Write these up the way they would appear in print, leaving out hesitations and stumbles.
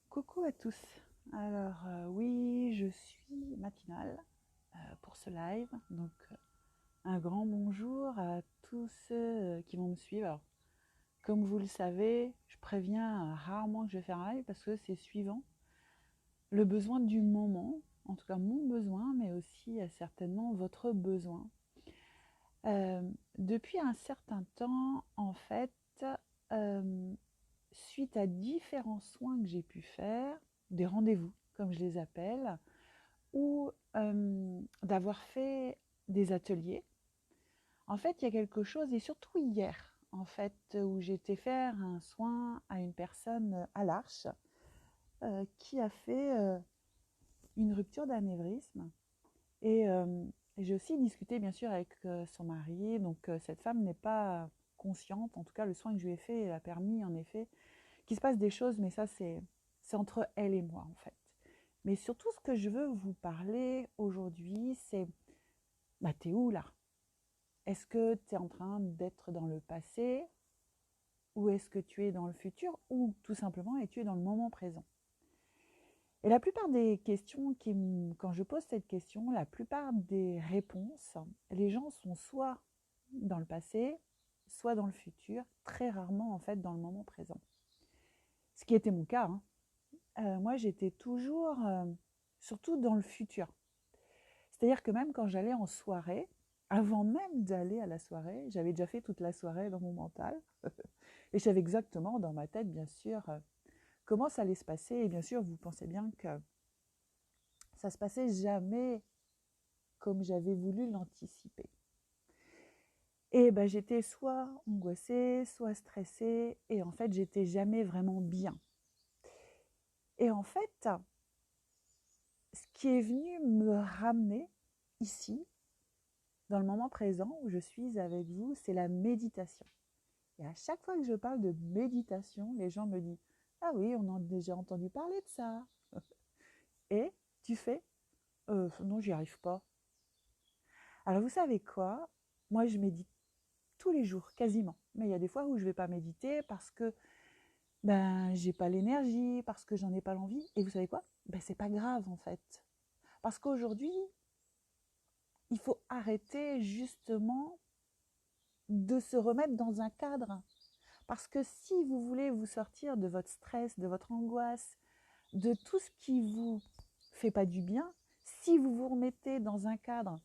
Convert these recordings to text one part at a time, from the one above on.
Coucou à tous. Alors oui, je suis matinale pour ce live. Donc un grand bonjour à tous ceux qui vont me suivre. Alors, comme vous le savez, je préviens rarement que je vais faire un live parce que c'est suivant le besoin du moment, en tout cas mon besoin, mais aussi certainement votre besoin. Depuis un certain temps, en fait, euh, suite à différents soins que j'ai pu faire, des rendez-vous, comme je les appelle, ou d'avoir fait des ateliers. En fait, il y a quelque chose, et surtout hier, en fait, où j'ai été faire un soin à une personne à l'Arche qui a fait une rupture d'anévrisme. Et j'ai aussi discuté, bien sûr, avec son mari. Donc, cette femme n'est pas consciente. En tout cas, le soin que je lui ai fait a permis, en effet, qu'il se passe des choses, mais ça, c'est entre elle et moi, en fait. Mais surtout, ce que je veux vous parler aujourd'hui, c'est, bah, t'es où là? Est-ce que tu es en train d'être dans le passé? Ou est-ce que tu es dans le futur? Ou tout simplement, es-tu dans le moment présent? Et la plupart des questions, quand je pose cette question, la plupart des réponses, les gens sont soit dans le passé, soit dans le futur, très rarement en fait dans le moment présent. Ce qui était mon cas, hein. Moi j'étais toujours, surtout dans le futur. C'est-à-dire que même quand j'allais en soirée, avant même d'aller à la soirée, j'avais déjà fait toute la soirée dans mon mental. Et je savais exactement dans ma tête, bien sûr, comment ça allait se passer. Et bien sûr, vous pensez bien que ça se passait jamais comme j'avais voulu l'anticiper. Et ben, j'étais soit angoissée, soit stressée. Et en fait, j'étais jamais vraiment bien. Et en fait, ce qui est venu me ramener ici, dans le moment présent où je suis avec vous, c'est la méditation. Et à chaque fois que je parle de méditation, les gens me disent « Ah oui, on a déjà entendu parler de ça. » Et tu fais Non, j'y arrive pas. Alors vous savez quoi? Moi, je médite tous les jours, quasiment. Mais il y a des fois où je ne vais pas méditer parce que ben j'ai pas l'énergie, parce que j'en ai pas l'envie. Et vous savez quoi? Ben c'est pas grave en fait. Parce qu'aujourd'hui, il faut arrêter justement de se remettre dans un cadre. Parce que si vous voulez vous sortir de votre stress, de votre angoisse, de tout ce qui vous fait pas du bien, si vous vous remettez dans un cadre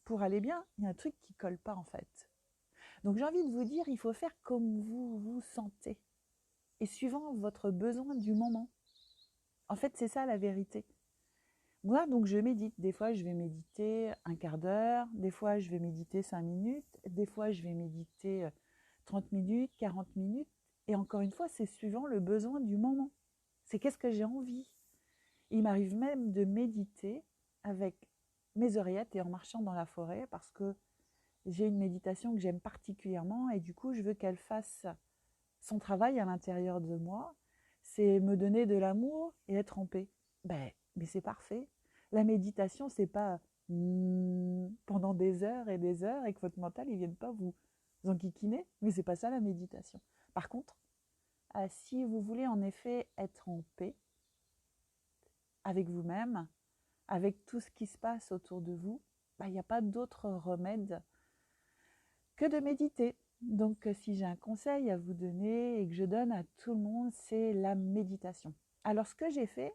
pour aller bien, il y a un truc qui colle pas en fait. Donc j'ai envie de vous dire, il faut faire comme vous vous sentez et suivant votre besoin du moment. En fait, c'est ça la vérité. Moi, donc je médite. Des fois, je vais méditer un quart d'heure, des fois, je vais méditer 5 minutes, des fois, je vais méditer 30 minutes, 40 minutes. Et encore une fois, c'est suivant le besoin du moment. C'est qu'est-ce que j'ai envie. Il m'arrive même de méditer avec mes oreillettes et en marchant dans la forêt parce que j'ai une méditation que j'aime particulièrement et du coup, je veux qu'elle fasse son travail à l'intérieur de moi. C'est me donner de l'amour et être en paix. Ben, mais c'est parfait. La méditation, c'est pas pendant des heures et que votre mental ne vienne pas vous enquiquiner, mais c'est pas ça la méditation. Par contre, si vous voulez en effet être en paix avec vous-même, avec tout ce qui se passe autour de vous, il n'y a pas d'autre remède que de méditer. Donc si j'ai un conseil à vous donner et que je donne à tout le monde, c'est la méditation. Alors ce que j'ai fait,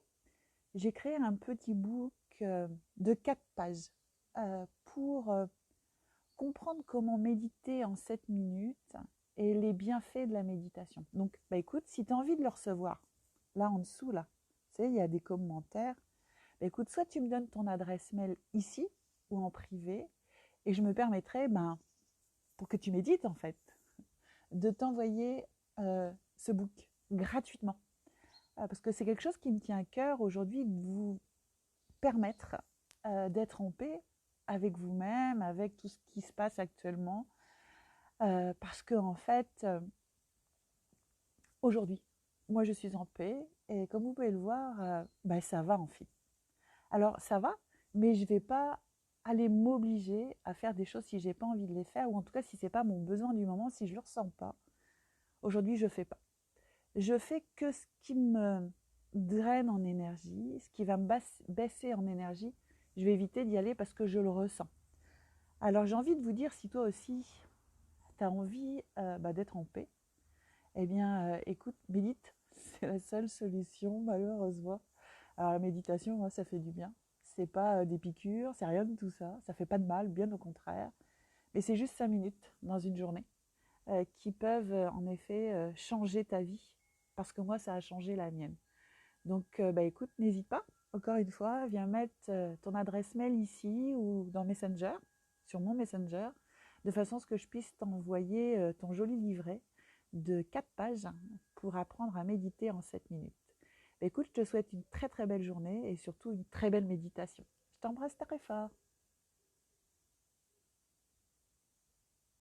j'ai créé un petit book de 4 pages pour comprendre comment méditer en 7 minutes et les bienfaits de la méditation. Donc écoute, si tu as envie de le recevoir, là en dessous, là, tu sais, il y a des commentaires. Écoute, soit tu me donnes ton adresse mail ici ou en privé et je me permettrai, pour que tu médites en fait, de t'envoyer ce book gratuitement. Parce que c'est quelque chose qui me tient à cœur aujourd'hui de vous permettre d'être en paix avec vous-même, avec tout ce qui se passe actuellement. Parce que en fait, aujourd'hui, moi je suis en paix et comme vous pouvez le voir, ça va en fait. Alors ça va, mais je ne vais pas aller m'obliger à faire des choses si je n'ai pas envie de les faire, ou en tout cas si ce n'est pas mon besoin du moment, si je ne le ressens pas. Aujourd'hui, je ne fais pas. Je fais que ce qui me draine en énergie, ce qui va me baisser en énergie, je vais éviter d'y aller parce que je le ressens. Alors j'ai envie de vous dire, si toi aussi, tu as envie d'être en paix, eh bien écoute, médite, c'est la seule solution malheureusement. Alors la méditation, moi ça fait du bien. C'est pas des piqûres, c'est rien de tout ça, ça fait pas de mal, bien au contraire. Mais c'est juste 5 minutes dans une journée qui peuvent en effet changer ta vie, parce que moi ça a changé la mienne. Donc écoute, n'hésite pas, encore une fois, viens mettre ton adresse mail ici ou dans Messenger, sur mon Messenger, de façon à ce que je puisse t'envoyer ton joli livret de 4 pages pour apprendre à méditer en 7 minutes. Écoute, je te souhaite une très très belle journée et surtout une très belle méditation. Je t'embrasse très fort.